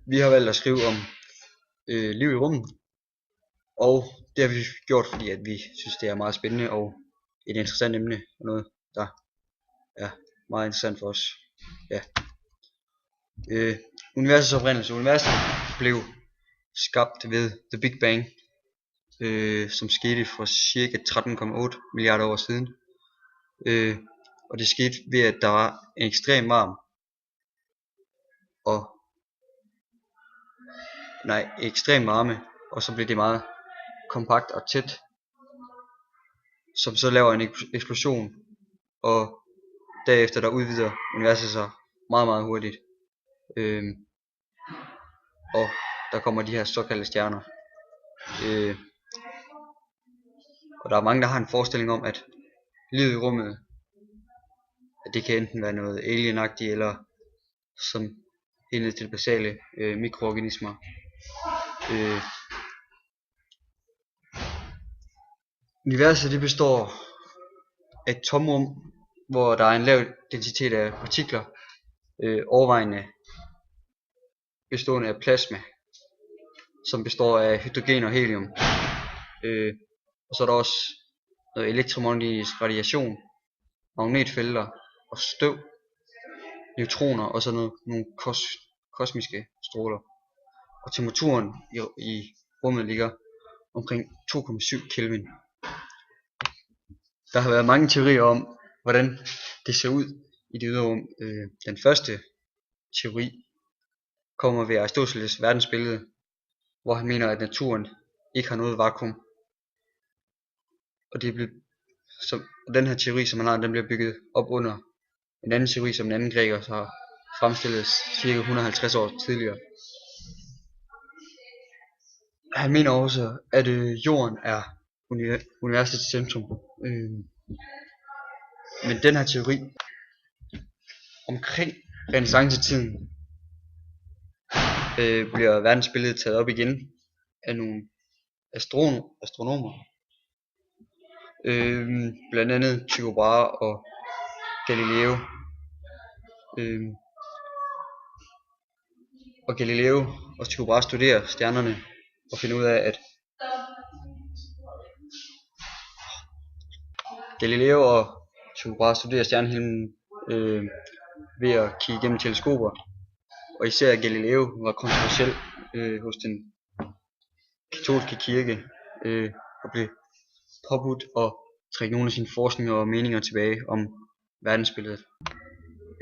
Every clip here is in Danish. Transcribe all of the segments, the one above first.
Vi har valgt at skrive om liv i rummet, og det har vi gjort, fordi at vi synes, det er meget spændende og et interessant emne, og noget, der er meget interessant for os. Ja. Universets oprindelse. Universet blev skabt ved The Big Bang, som skete for cirka 13,8 milliarder år siden. Og det skete ved, at der var en ekstrem varm og ekstrem varme, og så blev det meget kompakt og tæt, som så laver en eksplosion, og derefter der udvider universet sig meget, meget hurtigt. Og der kommer de her såkaldte stjerner. Og der er mange, der har en forestilling om, at livet i rummet, at det kan enten være noget alienagtigt, eller som helt ned til basale mikroorganismer. Universet det består af et tomrum, hvor der er en lav densitet af partikler, overvejende bestående af plasma, som består af hydrogen og helium. Og så er der også noget elektromagnetisk radiation, magnetfelter og støv, neutroner og sådan nogle kosmiske stråler. Og temperaturen i rummet ligger omkring 2,7 Kelvin. Der har været mange teorier om, hvordan det ser ud i det ydre rum. Den første teori kommer ved Aristoteles' verdensbillede, hvor han mener, at naturen ikke har noget vakuum. Og den her teori, som han har, den bliver bygget op under en anden teori, som en anden græker har fremstillet cirka 150 år tidligere. Han mener også, at jorden er universets centrum. Men den her teori omkring renæssancetiden bliver verdensbilledet taget op igen af nogle astronomer. Blandt andet Tycho Brahe og Galileo. Og Galileo og Tycho Brahe studerer stjernerne og finder ud af, at Galileo og Tycho Brahe studerer stjernehimlen ved at kigge igennem teleskoper. Og især Galileo var kontroversiel hos den katolske kirke og blev påbudt at trække nogle af sine forskninger og meninger tilbage om verdensbilledet.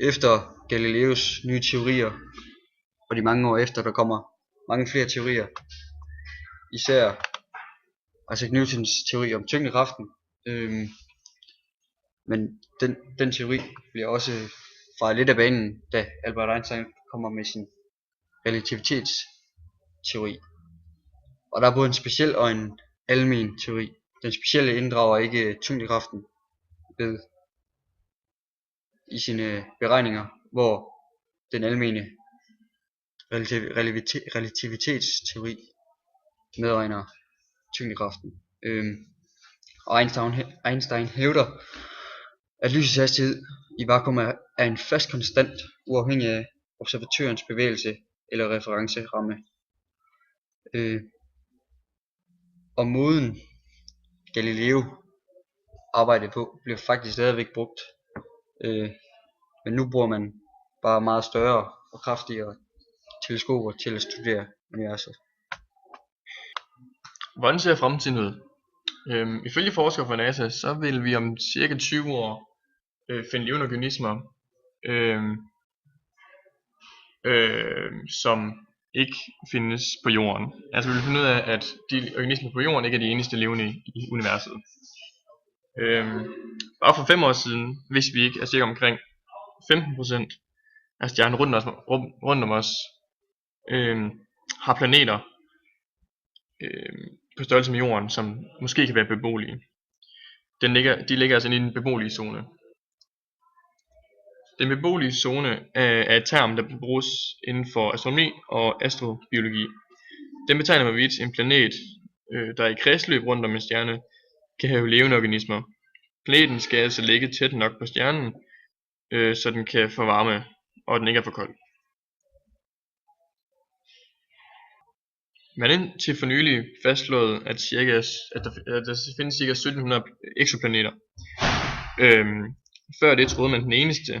Efter Galileos nye teorier, og de mange år efter, der kommer mange flere teorier, især Isaac Newtons teori om tyngdekraften, men den teori bliver også faret lidt af banen, da Albert Einstein kommer med sin relativitetsteori. Og der er både en speciel og en almen teori. Den specielle inddrager ikke tyngdekraften i sine beregninger, hvor den almene relativitetsteori medregner tyngdekraften. Og Einstein hævder, at lysets hastighed i vakuum er en fast konstant, uafhængig af observatørens bevægelse eller referenceramme. Og måden Galileo arbejdede på bliver faktisk stadigvæk brugt, men nu bruger man bare meget større og kraftigere teleskoper til at studere universet. Hvordan ser fremtiden ud? Ifølge forskere fra NASA, så vil vi om cirka 20 år finde levende organismer, som ikke findes på jorden. Altså vi vil finde ud af, at de organismer på jorden ikke er de eneste levende i universet. Bare for 5 år siden vidste vi ikke, at cirka omkring 15% af stjernen rundt om os har planeter på størrelse med jorden, som måske kan være beboelige. De ligger altså i den beboelige zone. Den beboelige zone er et term, der bruges inden for astronomi og astrobiologi. Den betegner hvorvidt en planet, der er i kredsløb rundt om en stjerne, kan have levende organismer. Planeten skal altså ligge tæt nok på stjernen, så den kan få varme, og den ikke er for kold. Man har indtil for nylig fastslået, at der findes ca. 1700 eksoplaneter. Før det troede man den eneste,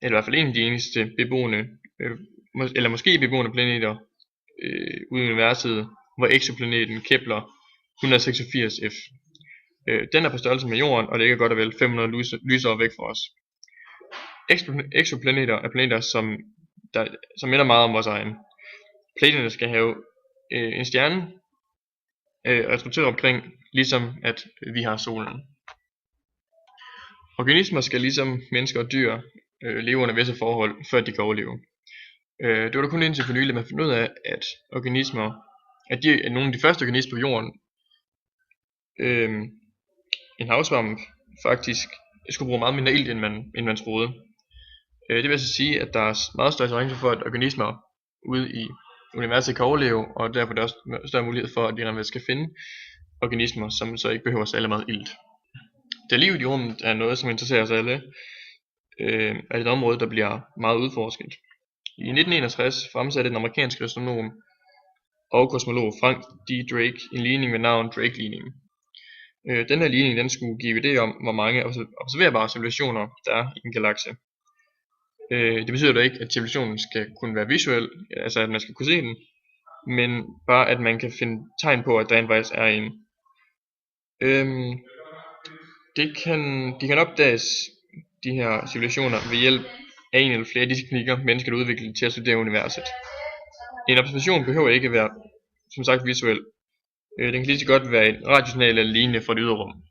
eller i hvert fald en af de eneste beboende, eller måske beboende planeter ude i universet, var eksoplaneten Kepler 186f. Den er på størrelse med Jorden, og ligger godt og vel 500 lysår væk fra os. Eksoplaneter er planeter, som minder meget om vores egen. Planeterne skal have en stjerne at rotere omkring, ligesom at vi har solen. Organismer skal ligesom mennesker og dyr leve under visse forhold, før de kan overleve. Det var da kun indtil for nylig, man fandt ud af, at organismer, at nogle af de første organismer på jorden, en havsvamp, faktisk skulle bruge meget mindre ilt, end man troede. Det vil altså sige, at der er meget større chance for, at organismer ude i universet kan overleve, og derfor er der også større mulighed for, at vi skal finde organismer, som så ikke behøver særlig meget ilt. Da livet i rummet er noget, som interesserer os alle, er det et område, der bliver meget udforsket. I 1961 fremsatte den amerikanske astronom og kosmolog Frank D. Drake en ligning med navn Drake-ligningen. Den her ligning den skulle give idé om, hvor mange observerbare civilisationer der er i en galakse. Det betyder dog ikke, at civilisationen skal kunne være visuel, altså at man skal kunne se den, men bare at man kan finde tegn på, at der faktisk er en. De kan opdages, de her civilisationer, ved hjælp af en eller flere af de teknikker, mennesker udvikler til at studere universet. En observation behøver ikke være, som sagt, visuel. Den kan lige så godt være et radiosignal eller lignende fra det ydre rum.